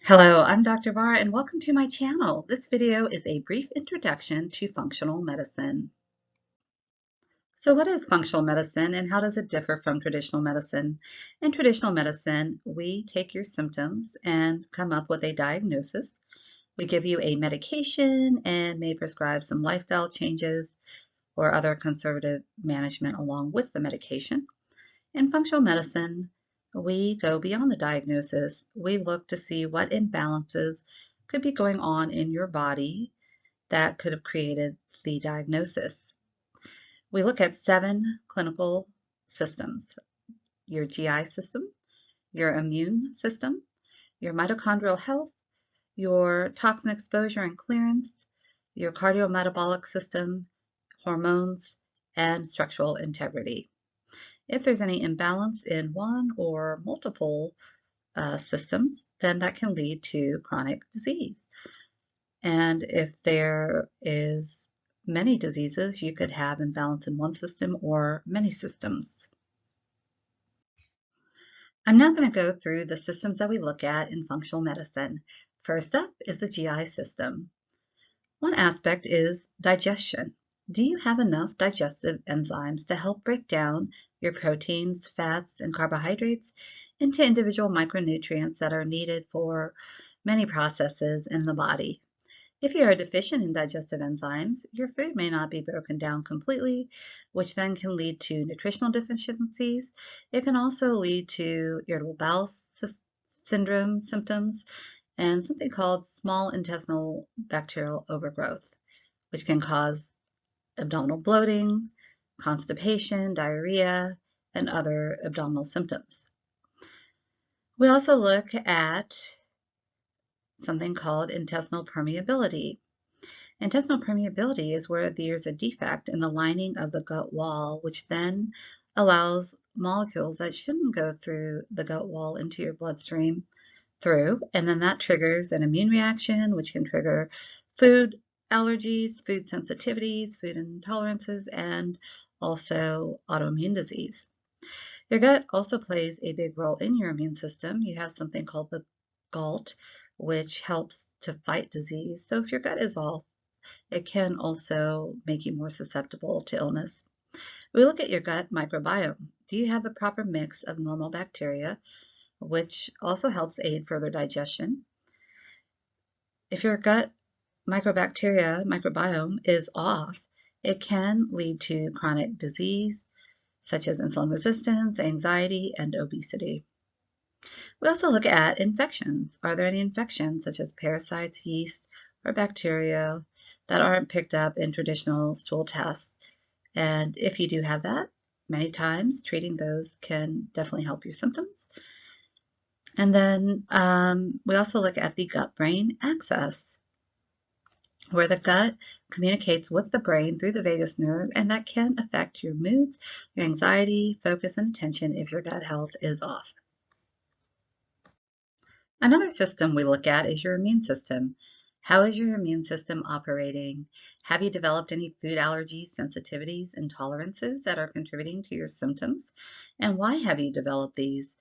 Hello, I'm Dr. Vara and welcome to my channel. This video is a brief introduction to functional medicine. So what is functional medicine and how does it differ from traditional medicine? In traditional medicine, we take your symptoms and come up with a diagnosis. We give you a medication and may prescribe some lifestyle changes or other conservative management along with the medication. In functional medicine, we go beyond the diagnosis. We look to see what imbalances could be going on in your body that could have created the diagnosis. We look at 7 clinical systems: your GI system, your immune system, your mitochondrial health, your toxin exposure and clearance, your cardiometabolic system, hormones, and structural integrity. If there's any imbalance in one or multiple systems, then that can lead to chronic disease. And if there is many diseases, you could have imbalance in one system or many systems. I'm now going to go through the systems that we look at in functional medicine. First up is the GI system. One aspect is digestion. Do you have enough digestive enzymes to help break down your proteins, fats, and carbohydrates into individual micronutrients that are needed for many processes in the body? If you are deficient in digestive enzymes, your food may not be broken down completely, which then can lead to nutritional deficiencies. It can also lead to irritable bowel syndrome symptoms and something called small intestinal bacterial overgrowth, which can cause abdominal bloating, constipation, diarrhea, and other abdominal symptoms. We also look at something called intestinal permeability. Intestinal permeability is where there's a defect in the lining of the gut wall, which then allows molecules that shouldn't go through the gut wall into your bloodstream through, and then that triggers an immune reaction, which can trigger food allergies, food sensitivities, food intolerances, and also autoimmune disease. Your gut also plays a big role in your immune system. You have something called the GALT, which helps to fight disease. So if your gut is off, it can also make you more susceptible to illness. We look at your gut microbiome. Do you have the proper mix of normal bacteria, which also helps aid further digestion? If your gut microbiome is off, it can lead to chronic disease such as insulin resistance, anxiety, and obesity. We also look at infections. Are there any infections such as parasites, yeast, or bacteria that aren't picked up in traditional stool tests? And if you do have that, many times treating those can definitely help your symptoms. And then we also look at the gut-brain axis, where the gut communicates with the brain through the vagus nerve, and that can affect your moods, your anxiety, focus, and attention if your gut health is off. Another system we look at is your immune system. How is your immune system operating? Have you developed any food allergies, sensitivities, intolerances that are contributing to your symptoms? And why have you developed these?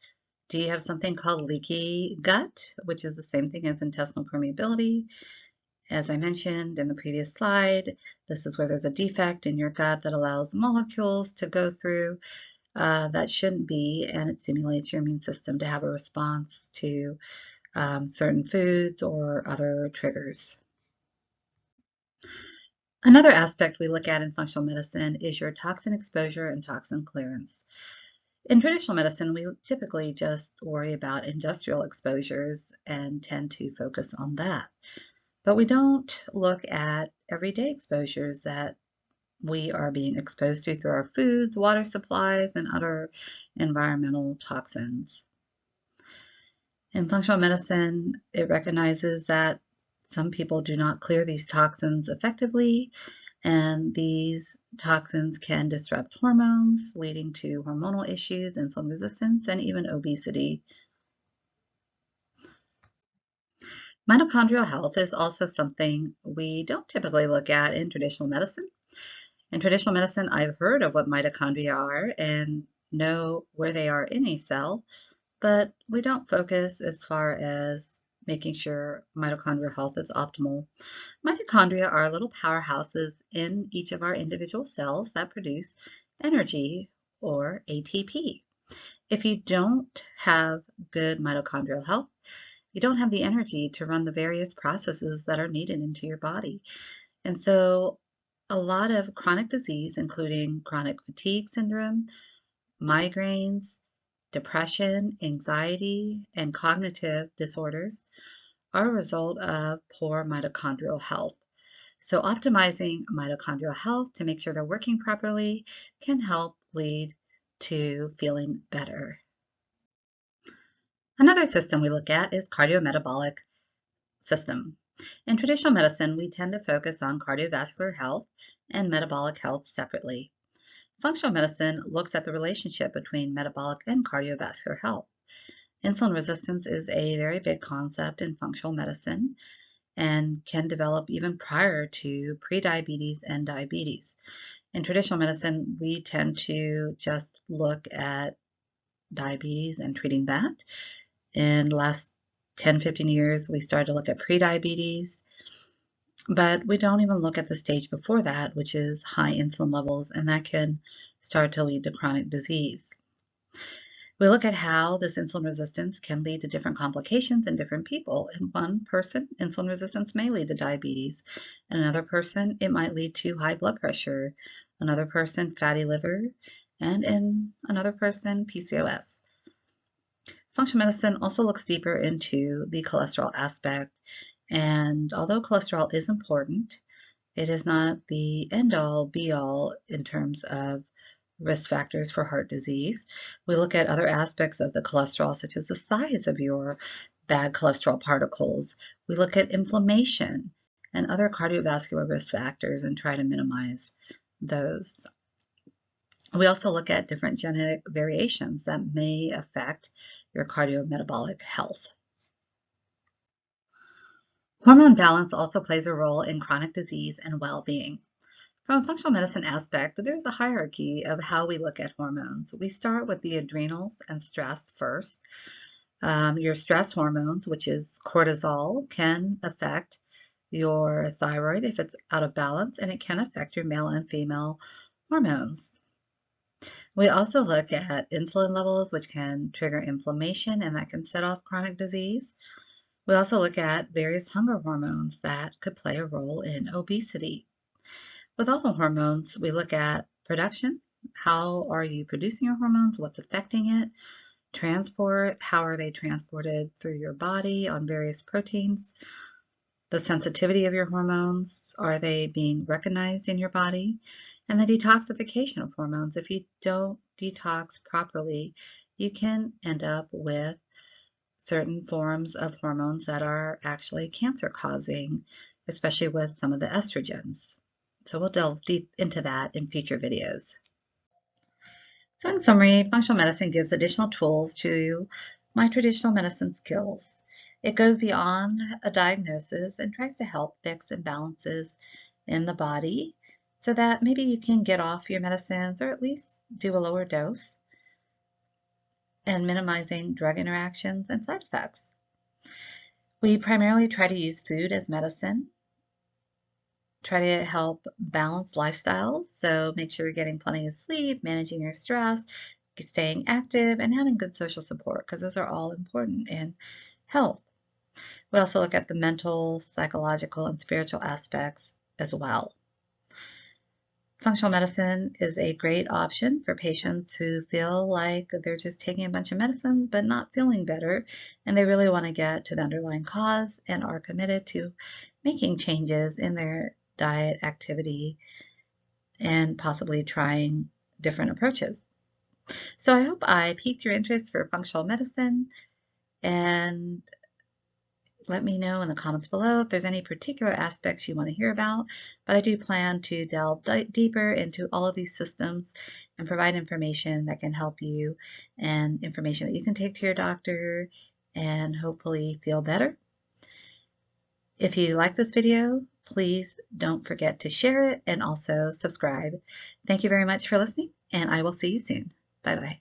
Do you have something called leaky gut, which is the same thing as intestinal permeability? As I mentioned in the previous slide, this is where there's a defect in your gut that allows molecules to go through that shouldn't be, and it stimulates your immune system to have a response to certain foods or other triggers. Another aspect we look at in functional medicine is your toxin exposure and toxin clearance. In traditional medicine, we typically just worry about industrial exposures and tend to focus on that. But we don't look at everyday exposures that we are being exposed to through our foods, water supplies, and other environmental toxins. In functional medicine, it recognizes that some people do not clear these toxins effectively, and these toxins can disrupt hormones, leading to hormonal issues, insulin resistance, and even obesity. Mitochondrial health is also something we don't typically look at in traditional medicine. In traditional medicine, I've heard of what mitochondria are and know where they are in a cell, but we don't focus as far as making sure mitochondrial health is optimal. Mitochondria are little powerhouses in each of our individual cells that produce energy, or ATP. If you don't have good mitochondrial health, you don't have the energy to run the various processes that are needed into your body. And so a lot of chronic disease, including chronic fatigue syndrome, migraines, depression, anxiety, and cognitive disorders, are a result of poor mitochondrial health. So optimizing mitochondrial health to make sure they're working properly can help lead to feeling better. Another system we look at is cardiometabolic system. In traditional medicine, we tend to focus on cardiovascular health and metabolic health separately. Functional medicine looks at the relationship between metabolic and cardiovascular health. Insulin resistance is a very big concept in functional medicine and can develop even prior to prediabetes and diabetes. In traditional medicine, we tend to just look at diabetes and treating that. In the last 10, 15 years, we started to look at prediabetes, but we don't even look at the stage before that, which is high insulin levels, and that can start to lead to chronic disease. We look at how this insulin resistance can lead to different complications in different people. In one person, insulin resistance may lead to diabetes. In another person, it might lead to high blood pressure. Another person, fatty liver. And in another person, PCOS. Functional medicine also looks deeper into the cholesterol aspect. And although cholesterol is important, it is not the end-all, be-all in terms of risk factors for heart disease. We look at other aspects of the cholesterol, such as the size of your bad cholesterol particles. We look at inflammation and other cardiovascular risk factors and try to minimize those. We also look at different genetic variations that may affect your cardiometabolic health. Hormone balance also plays a role in chronic disease and well-being. From a functional medicine aspect, there's a hierarchy of how we look at hormones. We start with the adrenals and stress first. Your stress hormones, which is cortisol, can affect your thyroid if it's out of balance, and it can affect your male and female hormones. We also look at insulin levels, which can trigger inflammation, and that can set off chronic disease. We also look at various hunger hormones that could play a role in obesity. With all the hormones, we look at production. How are you producing your hormones? What's affecting it? Transport. How are they transported through your body on various proteins? The sensitivity of your hormones. Are they being recognized in your body? And the detoxification of hormones. If you don't detox properly, you can end up with certain forms of hormones that are actually cancer-causing, especially with some of the estrogens. So we'll delve deep into that in future videos. So in summary, functional medicine gives additional tools to my traditional medicine skills. It goes beyond a diagnosis and tries to help fix imbalances in the body so that maybe you can get off your medicines or at least do a lower dose, and minimizing drug interactions and side effects. We primarily try to use food as medicine. Try to help balance lifestyles, so make sure you're getting plenty of sleep, managing your stress, staying active, and having good social support, because those are all important in health. We also look at the mental, psychological, and spiritual aspects as well. Functional medicine is a great option for patients who feel like they're just taking a bunch of medicine but not feeling better, and they really want to get to the underlying cause and are committed to making changes in their diet, activity, and possibly trying different approaches. So I hope I piqued your interest for functional medicine, and let me know in the comments below if there's any particular aspects you want to hear about, but I do plan to delve deeper into all of these systems and provide information that can help you and information that you can take to your doctor and hopefully feel better. If you like this video, please don't forget to share it and also subscribe. Thank you very much for listening, and I will see you soon. Bye-bye.